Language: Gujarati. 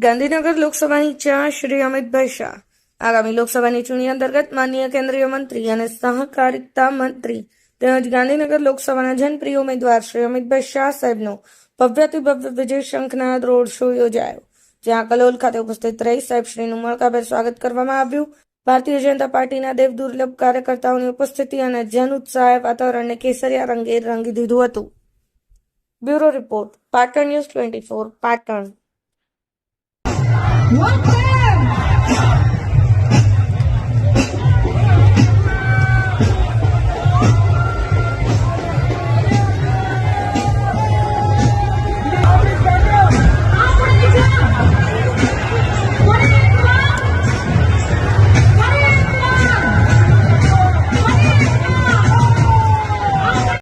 ગાંધીનગર લોકસભાની ચા શ્રી અમિતભાઈ શાહ આગામી લોકસભાની ચૂંટણી અંતર્ગત માનનીય કેન્દ્રીય મંત્રી અને સહકારિતા મંત્રી તેમજ ગાંધીનગર લોકસભાના જનપ્રિય ઉમેદવાર શ્રી અમિતભાઈ શાહ સાહેબનો ભવ્યાતિ ભવ્ય વિજય શંખનાદ રોડ શો યોજાયો, જ્યાં કલોલ ખાતે ઉપસ્થિત રહી સાહેબશ્રીનું મળકાભેર સ્વાગત કરવામાં આવ્યું. ભારતીય જનતા પાર્ટીના દેવદુર્લભ કાર્યકર્તાઓની ઉપસ્થિતિ અને જન ઉત્સાહે વાતાવરણને કેસરિયા રંગે રંગી દીધું હતું. Bureau report, Patan news 24, Patan.